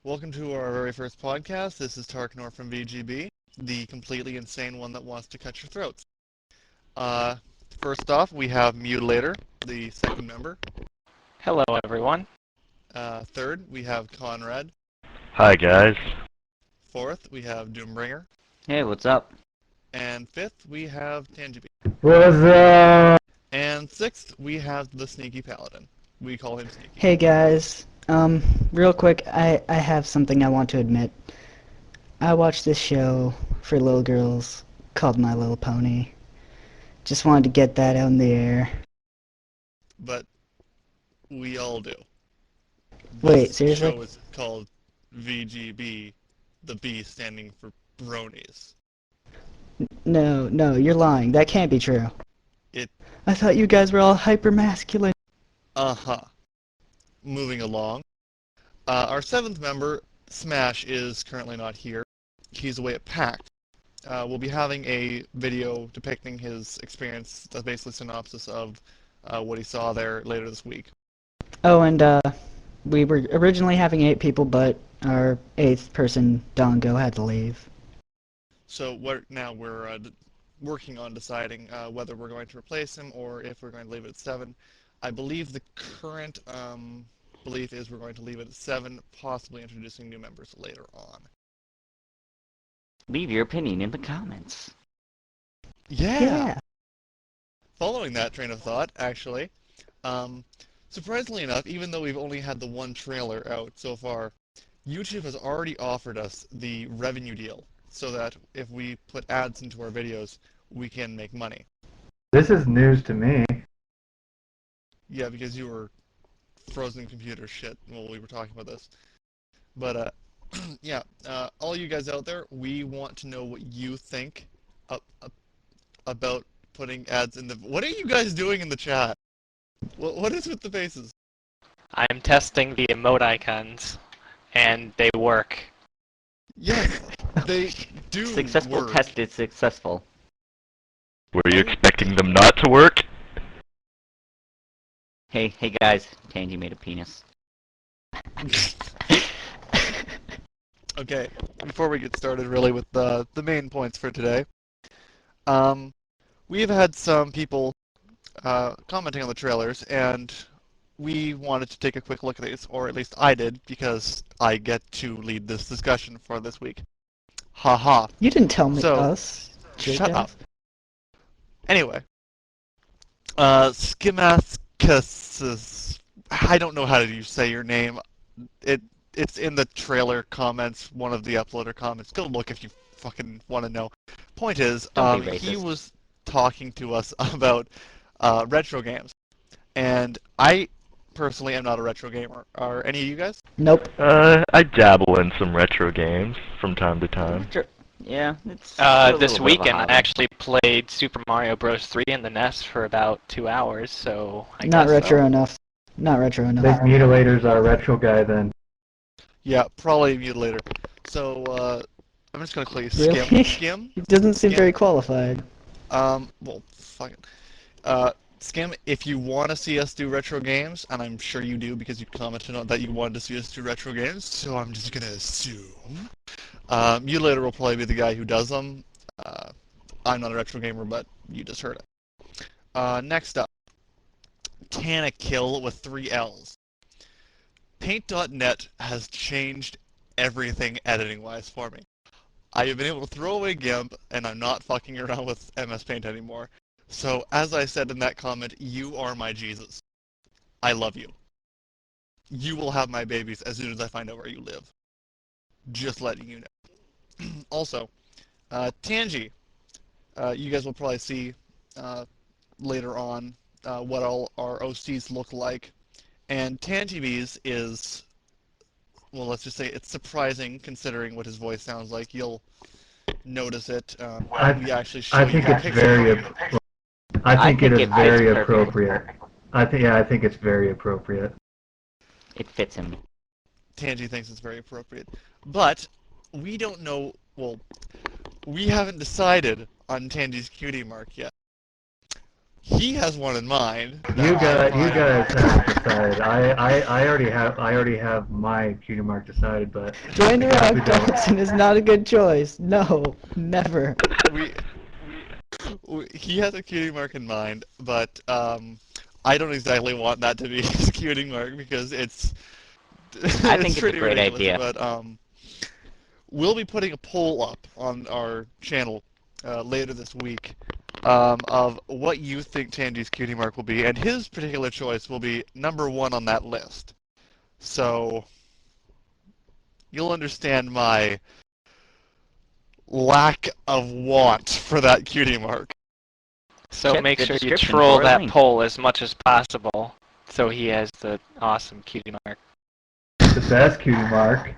Welcome to our very first podcast. This is Tark from VGB, the completely insane one that wants to cut your throats. Uh, First off, we have Mutilator, the second member. Hello, everyone. Third, we have Conrad. Hi, guys. Fourth, we have Doombringer. Hey, what's up? And fifth, we have Tangibi. What's up? And sixth, we have the Sneaky Paladin. We call him Sneaky. Hey guys, real quick, I have something I want to admit. I watched this show for little girls called My Little Pony. Just wanted to get that out in the air. But we all do. Wait, This seriously? show is called VGB, the B standing for Bronies. No, you're lying. That can't be true. It- I thought you guys were all hyper-masculine. Uh-huh. Moving along. Our seventh member, Smash, is currently not here. He's away at PAX. We'll be having a video depicting his experience, that's basically a synopsis of what he saw there later this week. Oh, and we were originally having 8 people, but our 8th person, Dongo, had to leave. So now we're working on deciding whether we're going to replace him or if we're going to leave it at 7. I believe the current belief is we're going to leave it at 7, possibly introducing new members later on. Leave your opinion in the comments. Yeah. Following that train of thought, actually, surprisingly enough, even though we've only had the one trailer out so far, YouTube has already offered us the revenue deal, so that if we put ads into our videos, we can make money. This is news to me. Yeah, because you were frozen computer shit while we were talking about this. But, yeah, all you guys out there, we want to know what you think about putting ads in the... What are you guys doing in the chat? What is with the faces? I'm testing the emote icons, and they work. Yes, they do Successful work. test is successful. Were you expecting them not to work? Hey guys, Tangy made a penis. Okay, before we get started really with the main points for today, we've had some people commenting on the trailers, and we wanted to take a quick look at these, or at least I did, because I get to lead this discussion for this week. Haha. You didn't tell me So, us. Shut jackass. up. Anyway, Schematicus, I don't know how to say your name. It's in the trailer comments, one of the uploader comments. Go look if you fucking want to know. Point is, Don't be he racist. was talking to us about retro games, and I personally am not a retro gamer. Are any of you guys? Nope. I dabble in some retro games from time to time. Yeah, it's a This little bit of a weekend, I hobby. actually played Super Mario Bros. 3 in the NES for about 2 hours, so I Not guess retro so. enough. Not retro enough. Think Mutilator's our retro guy then. Yeah, probably Mutilator. So I'm just gonna call you Really? Skim. Skim. He doesn't seem Skim. very qualified. Well, fuck it. Skim, if you want to see us do retro games, and I'm sure you do because you commented on that you wanted to see us do retro games, so I'm just gonna assume. Mutilator will probably be the guy who does them. I'm not a retro gamer, but you just heard it. Next up, Tanakill with 3 L's. Paint.net has changed everything editing-wise for me. I have been able to throw away GIMP, and I'm not fucking around with MS Paint anymore. So, as I said in that comment, you are my Jesus. I love you. You will have my babies as soon as I find out where you live. Just letting you know. Also, Tangi. You guys will probably see later on what all our OCs look like. And Tangi's is, well, let's just say it's surprising considering what his voice sounds like. You'll notice it. We actually show I you think a it's picture. very. I think it is fits very perfect. appropriate. I think it's very appropriate. It fits him. Tangi thinks it's very appropriate. But we don't know, well, we haven't decided on Tangi's cutie mark yet. He has one in mind. You guys have decided. I already have my cutie mark decided, but Dwayne The I guess we Rock don't. Johnson is not a good choice. No, never. He has a cutie mark in mind, but I don't exactly want that to be his cutie mark because it's I think it's a pretty great ridiculous. idea. But we'll be putting a poll up on our channel later this week of what you think Tanji's cutie mark will be, and his particular choice will be #1 on that list. So you'll understand my lack of want for that cutie mark. So Check make the sure you description troll for a that link. poll as much as possible, so he has the awesome cutie mark. The best cutie mark.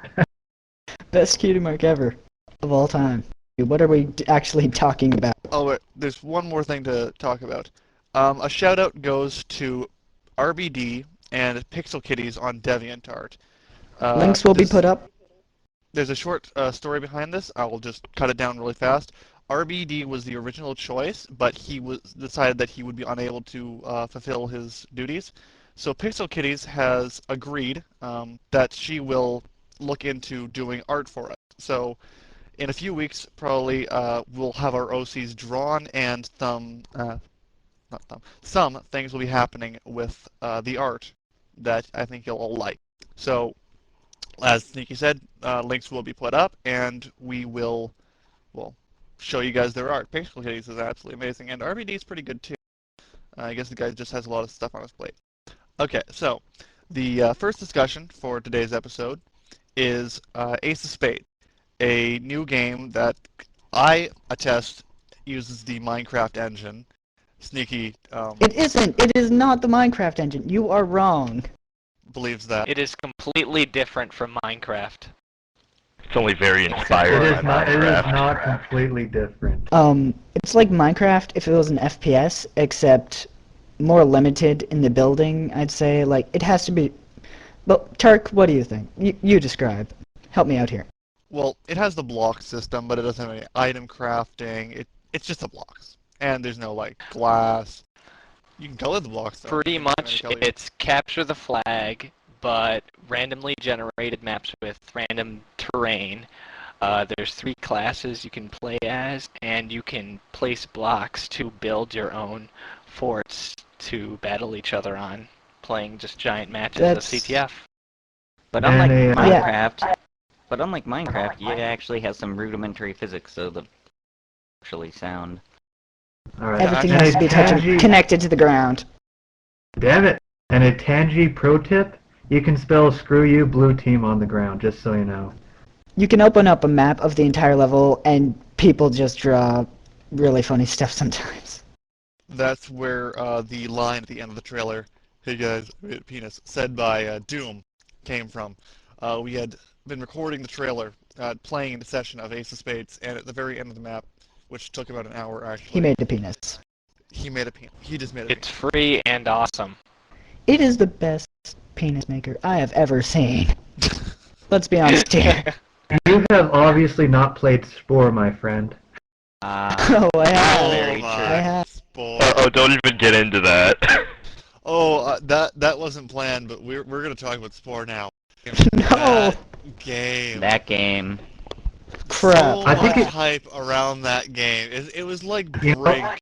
Best cutie mark ever of all time. What are we actually talking about? Oh, wait, there's one more thing to talk about. A shout out goes to RBD and Pixel Kitties on DeviantArt. Links will be put up. There's a short story behind this. I will just cut it down really fast. RBD was the original choice, but he decided that he would be unable to fulfill his duties. So Pixel Kitties has agreed that she will look into doing art for us. So in a few weeks, probably, we'll have our OCs drawn and some things will be happening with the art that I think you'll all like. So, as Sneaky said, links will be put up, and we will, well, show you guys their art. Pixel Kitties is absolutely amazing, and RBD is pretty good too. I guess the guy just has a lot of stuff on his plate. Okay, so the first discussion for today's episode is Ace of Spades, a new game that I attest uses the Minecraft engine. Sneaky It isn't. It is not the Minecraft engine. You are wrong. believes that. It is completely different from Minecraft. It's only very inspired It by is not. It is Minecraft. not completely different. It's like Minecraft if it was an FPS, except more limited in the building, I'd say. Like, it has to be... But, Tark, what do you think? You describe. Help me out here. Well, it has the block system, but it doesn't have any item crafting. It's just the blocks. And there's no, like, glass. You can color the blocks, though. Pretty You can much, color- it's capture the flag, but randomly generated maps with random terrain. There's 3 classes you can play as, and you can place blocks to build your own forts to battle each other on, playing just giant matches That's- of CTF. But And unlike a, Minecraft, it actually has some rudimentary physics, so the actually sound. all right. Everything And has a to be Tangy- connected to the ground. Damn it! And a Tangy pro tip: you can spell "screw you" blue team on the ground. Just so you know. You can open up a map of the entire level, and people just draw really funny stuff sometimes. That's where the line at the end of the trailer, "Hey guys, I made a penis," said by Doom, came from. We had been recording the trailer, playing in a session of Ace of Spades, and at the very end of the map, which took about an hour actually, He made a penis. he made a penis. He just made a It's free and awesome. It is the best penis maker I have ever seen. Let's be honest here. You have obviously not played Spore, my friend. Oh, I have. Very my true. I have. Spores. Oh, don't even get into that. Oh, that wasn't planned, but we're gonna talk about Spore now. No. That game. That game. Crap. So I think much it- hype around that game. It was like You know- Brink.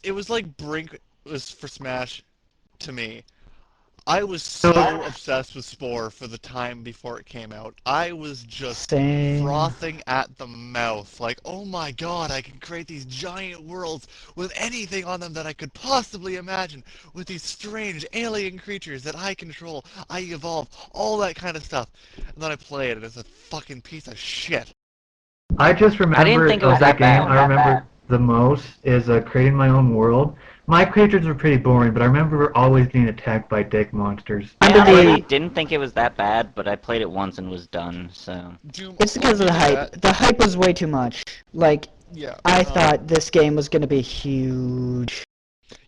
It was like Brink was for Smash to me. I was so obsessed with Spore for the time before it came out. I was just Same. frothing at the mouth. Like, oh my god, I can create these giant worlds with anything on them that I could possibly imagine. With these strange alien creatures that I control, I evolve, all that kind of stuff. And then I play it and it's a fucking piece of shit. I just remember I didn't think it was of that game bad. I remember the most is creating my own world. My creatures were pretty boring, but I remember always being attacked by dick monsters. Yeah, the- I didn't think it was that bad, but I played it once and was done, so... Doom, It's because of the hype. The hype was way too much. Like, Yeah. I thought this game was gonna be huge.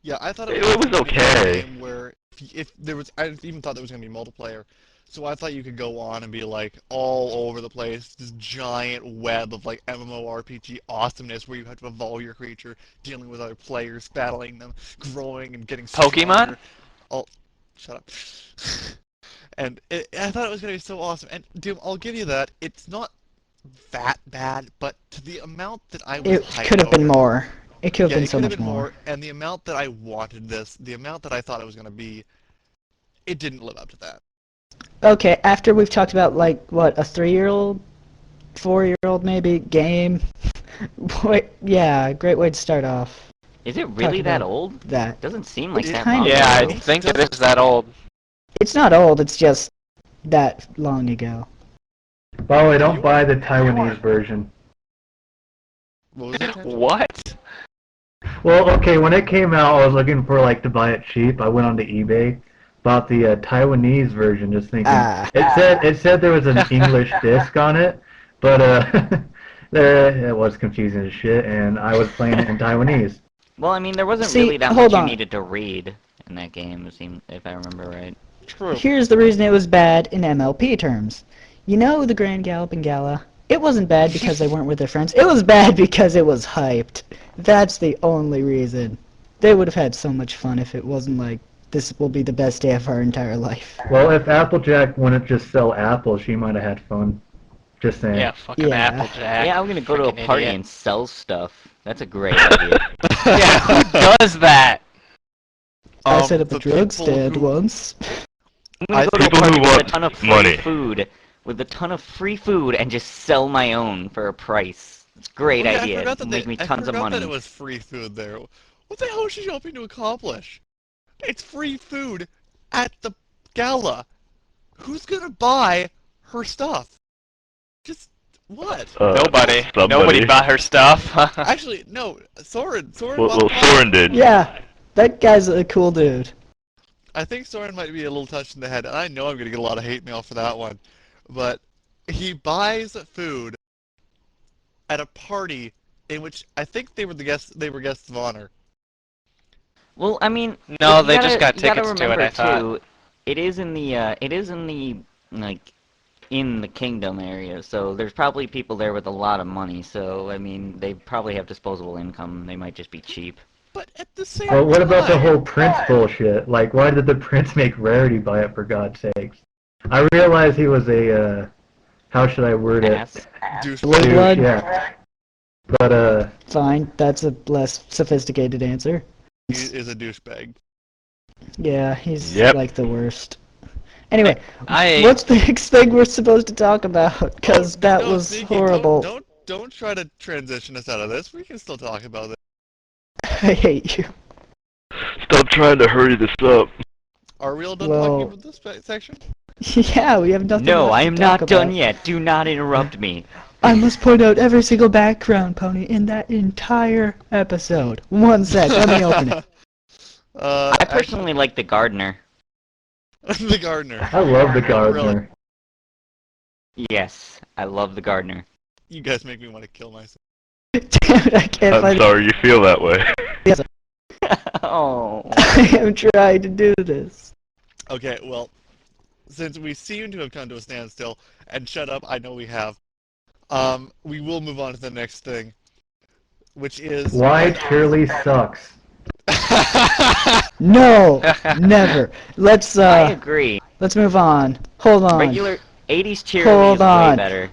Yeah, I thought It was was gonna be a okay. game where if there was, I even thought there was gonna be multiplayer. So I thought you could go on and be like all over the place, this giant web of like MMORPG awesomeness where you have to evolve your creature, dealing with other players, battling them, growing and getting stronger. Pokemon? Oh, shut up. And I thought it was gonna be so awesome. And Doom, I'll give you that. It's not that bad, but to the amount that I was It hyped could have been over- more. It could have Yeah, been it so could have much been more. and the amount that I wanted this, the amount that I thought it was gonna be, it didn't live up to that. Okay, after we've talked about, like, what, a 3-year-old, 4-year-old maybe, game? Wait, yeah, great way to start off. Is it really that about old? That. Doesn't seem like It's that kind long of Yeah, I old. ago. think it is that old. It's not old, it's just that long ago. By the way, don't buy the Taiwanese version. What was it? What? Well, okay, when it came out, I was looking for like to buy it cheap. I went onto eBay, bought the Taiwanese version, just thinking Ah. it said there was an English disc on it, but it was confusing as shit, and I was playing it in Taiwanese. Well, I mean, there wasn't See, really that hold much on. you needed to read in that game, it seemed, if I remember right. True. Here's the reason it was bad in MLP terms. You know the Grand Gallop and Gala? It wasn't bad because they weren't with their friends. It was bad because it was hyped. That's the only reason. They would have had so much fun if it wasn't like, this will be the best day of our entire life. Well, if Applejack wouldn't just sell apples, she might have had fun. Just saying. Yeah, fucking Yeah. Applejack. Yeah, I'm gonna go to a Freaking party idiot. and sell stuff. That's a great idea. Yeah, who does that? I set up a the drug people stand who- once. I'm gonna go to a people who party with a want ton of free money. food, with a ton of free food, and just sell my own for a price. It's a great Oh, yeah, idea. I forgot It'll that make me I tons of forgot money. that it was free food there. What the hell is she hoping to accomplish? It's free food at the gala. Who's gonna buy her stuff? Just what? Nobody. Somebody. Nobody bought her stuff. Actually, no. Soren. Soren. Well, bought mine. Soren did. Yeah, that guy's a cool dude. I think Soren might be a little touched in the head, and I know I'm gonna get a lot of hate mail for that one. But he buys food at a party in which I think they were the guests. They were guests of honor. Well, I mean, No, you they just got you gotta tickets to it, remember, I thought. too, it is in the, like, in the kingdom area, so there's probably people there with a lot of money, so, I mean, they probably have disposable income, they might just be cheap. But at the same Well, what about the time- whole Prince bullshit? Like, why did the Prince make Rarity buy it, for God's sakes? I realize he was a, how should I word it? Ass. douche Blue bag? blood? Yeah. But, Fine, that's a less sophisticated answer. He is a douchebag. Yeah, he's Yep. like the worst. Anyway, I what's the next thing we're supposed to talk about? Because that No, was Sneaky, horrible. Don't try to transition us out of this. We can still talk about this. I hate you. Stop trying to hurry this up. Are we all done Well- talking about this section? Yeah, we have nothing No, left I to am talk not done about. yet. Do not interrupt me. I must point out every single background pony in that entire episode. One sec, let me open it. I personally like the gardener. the gardener. I love the gardener. Yes, I love the gardener. You guys make me want to kill myself. Damn it, I can't I'm find sorry you feel that way. Oh. I am trying to do this. Okay, well, since we seem to have come to a standstill, and shut up, I know we have, we will move on to the next thing, which is... Why Shirley sucks. No, never. Let's I agree. let's move on. Hold on. Regular 80s cheerleading Hold is on. way better.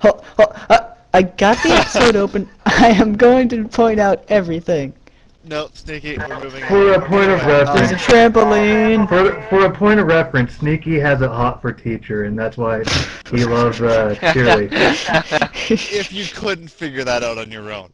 I got the episode open. I am going to point out everything. No, Sneaky, we're moving For on. a point of There's a reference, trampoline. for a point of reference, Sneaky has it hot for teacher, and that's why he loves Shirley. If you couldn't figure that out on your own.